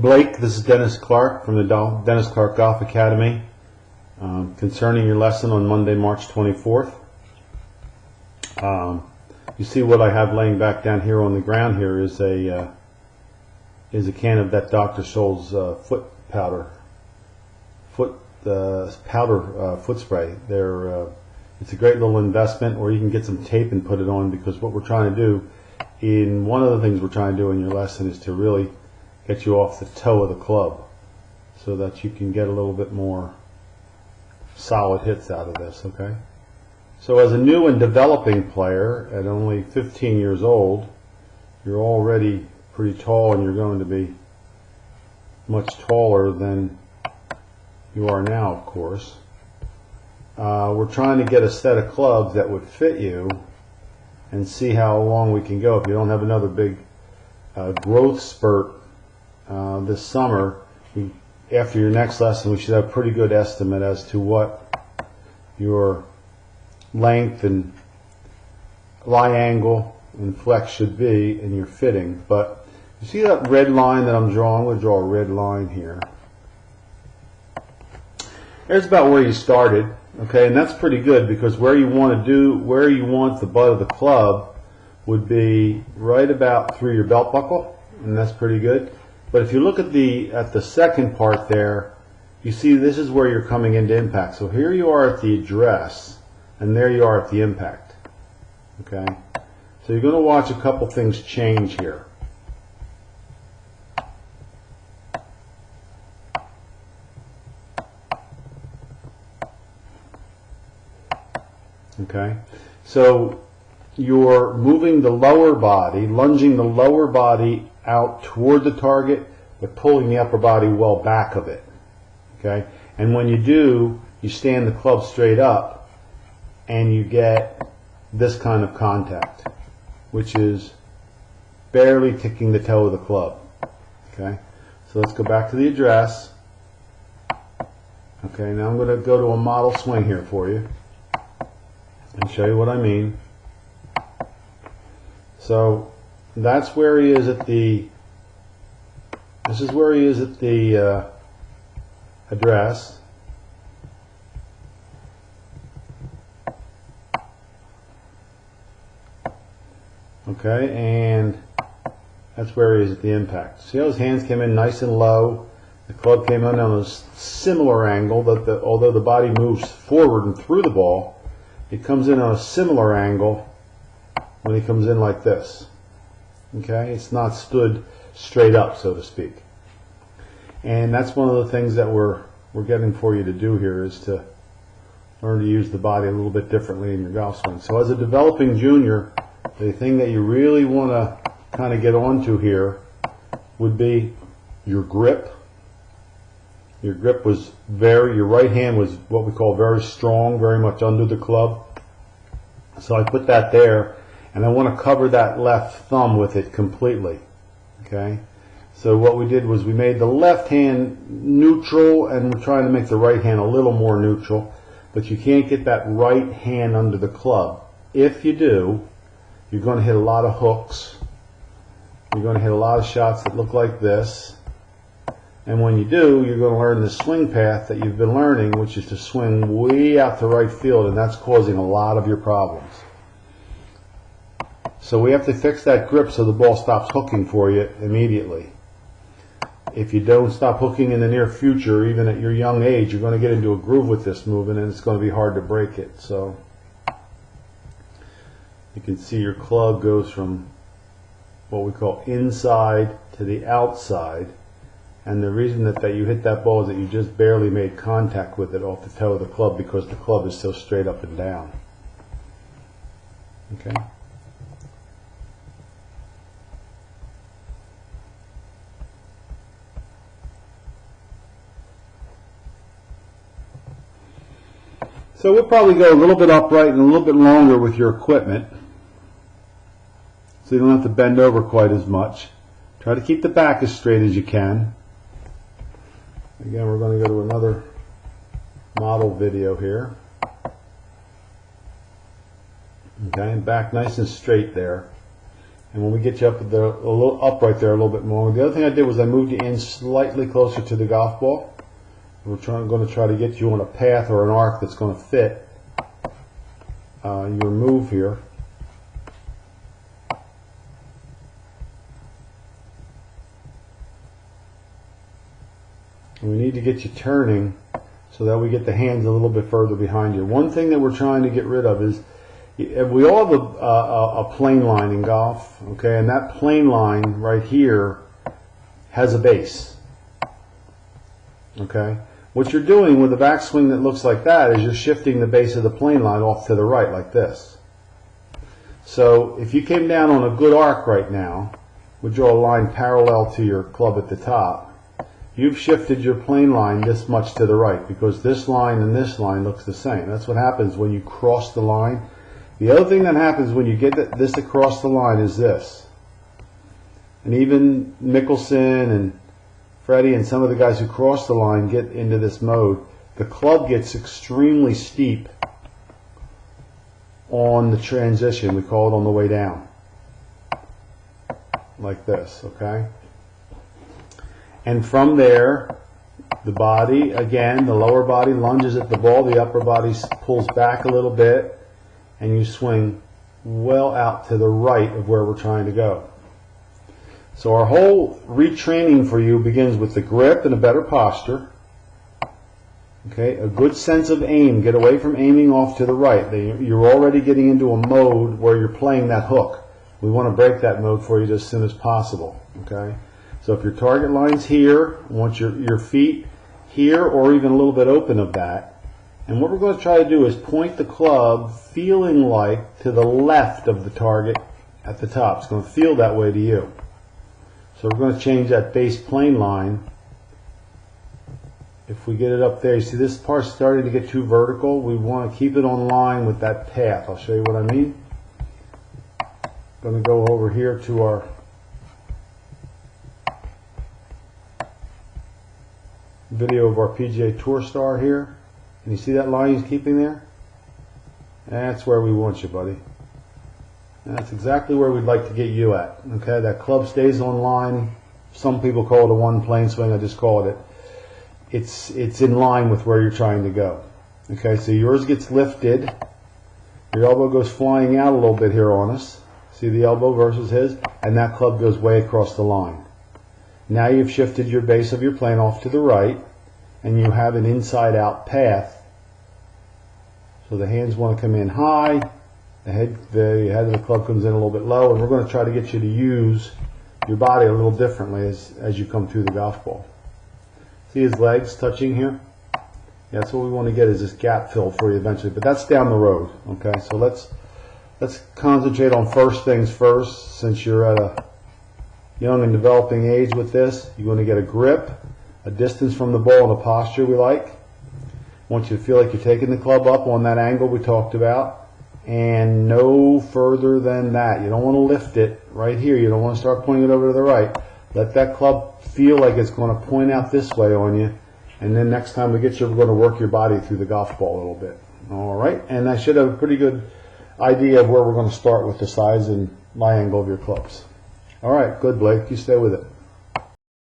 Blake, this is Dennis Clark from the Dennis Clark Golf Academy. Concerning your lesson on Monday, March 24th. You see what I have laying back down here on the ground here is a can of that Dr. Scholl's foot spray. It's a great little investment, or you can get some tape and put it on, because what we're trying to do, one of the things we're trying to do in your lesson is to really get you off the toe of the club so that you can get a little bit more solid hits out of this, okay? So as a new and developing player at only 15 years old, you're already pretty tall, and you're going to be much taller than you are now, of course. We're trying to get a set of clubs that would fit you and see how long we can go. If you don't have another big growth spurt this summer, after your next lesson we should have a pretty good estimate as to what your length and lie angle and flex should be in your fitting. But you see that red line that I'm drawing? I'm going to draw a red line here. There's about where you started, okay, and that's pretty good, because where you want the butt of the club would be right about through your belt buckle, and that's pretty good. But if you look at the second part there, you see this is where you're coming into impact. So here you are at the address, and there you are at the impact. Okay? So you're going to watch a couple things change here. Okay? So you're moving the lower body, lunging the lower body out toward the target, but pulling the upper body well back of it. Okay? And when you do, you stand the club straight up and you get this kind of contact, which is barely ticking the toe of the club. Okay? So let's go back to the address. Okay, now I'm going to go to a model swing here for you and show you what I mean. So that's where he is at the, this is where he is at the address. Okay, and that's where he is at the impact. See how his hands came in nice and low? The club came in on a similar angle, that although the body moves forward and through the ball, it comes in on a similar angle when he comes in like this. Okay, it's not stood straight up, so to speak. And that's one of the things that we're getting for you to do here, is to learn to use the body a little bit differently in your golf swing. So as a developing junior, the thing that you really want to kind of get onto here would be your grip. Your grip was your right hand was what we call very strong, very much under the club. So I put that there, and I want to cover that left thumb with it completely. Okay? So what we did was we made the left hand neutral, and we're trying to make the right hand a little more neutral, but you can't get that right hand under the club. If you do, you're going to hit a lot of hooks. You're going to hit a lot of shots that look like this. And when you do, you're going to learn the swing path that you've been learning, which is to swing way out to right field, and that's causing a lot of your problems. So we have to fix that grip so the ball stops hooking for you immediately. If you don't stop hooking in the near future, even at your young age, you're going to get into a groove with this movement, and it's going to be hard to break it. So you can see your club goes from what we call inside to the outside. And the reason that you hit that ball is that you just barely made contact with it off the toe of the club, because the club is so straight up and down. Okay? So we'll probably go a little bit upright and a little bit longer with your equipment, so you don't have to bend over quite as much. Try to keep the back as straight as you can. Again, we're going to go to another model video here. Okay, and back nice and straight there. And when we get you up there, a little up right there a little bit more. The other thing I did was I moved you in slightly closer to the golf ball. We're going to try to get you on a path or an arc that's going to fit your move here. And we need to get you turning so that we get the hands a little bit further behind you. One thing that we're trying to get rid of is, we all have a plane line in golf, okay, and that plane line right here has a base, okay. What you're doing with a backswing that looks like that is you're shifting the base of the plane line off to the right like this. So if you came down on a good arc right now, we draw a line parallel to your club at the top, you've shifted your plane line this much to the right because this line and this line looks the same. That's what happens when you cross the line. The other thing that happens when you get this across the line is this. And even Mickelson and Freddie and some of the guys who cross the line get into this mode. The club gets extremely steep on the transition. We call it on the way down. Like this, okay? And from there, the body, again, the lower body lunges at the ball, the upper body pulls back a little bit, and you swing well out to the right of where we're trying to go. So our whole retraining for you begins with the grip and a better posture. Okay, a good sense of aim. Get away from aiming off to the right. You're already getting into a mode where you're playing that hook. We want to break that mode for you as soon as possible. Okay, so if your target line's here, I want your feet here or even a little bit open of that. And what we're going to try to do is point the club feeling like to the left of the target at the top. It's going to feel that way to you. So we're going to change that base plane line. If we get it up there, you see this part's starting to get too vertical. We want to keep it on line with that path. I'll show you what I mean. Going to go over here to our video of our PGA Tour star here. Can you see that line he's keeping there? That's where we want you, buddy. And that's exactly where we'd like to get you at. Okay, that club stays on line. Some people call it a one plane swing. I just call it. It's in line with where you're trying to go. Okay, so yours gets lifted. Your elbow goes flying out a little bit here on us. See the elbow versus his? And that club goes way across the line. Now you've shifted your base of your plane off to the right, and you have an inside-out path. So the hands want to come in high. The head of the club comes in a little bit low, and we're going to try to get you to use your body a little differently as you come through the golf ball. See his legs touching here? Yeah, that's what we want to get, is this gap filled for you eventually, but that's down the road. Okay, so let's concentrate on first things first. Since you're at a young and developing age with this, you're going to get a grip, a distance from the ball, and a posture we like. I want you to feel like you're taking the club up on that angle we talked about. And no further than that. You don't want to lift it right here. You don't want to start pointing it over to the right. Let that club feel like it's going to point out this way on you. And then next time we get you, we're going to work your body through the golf ball a little bit. All right. And I should have a pretty good idea of where we're going to start with the size and lie angle of your clubs. All right. Good, Blake. You stay with it.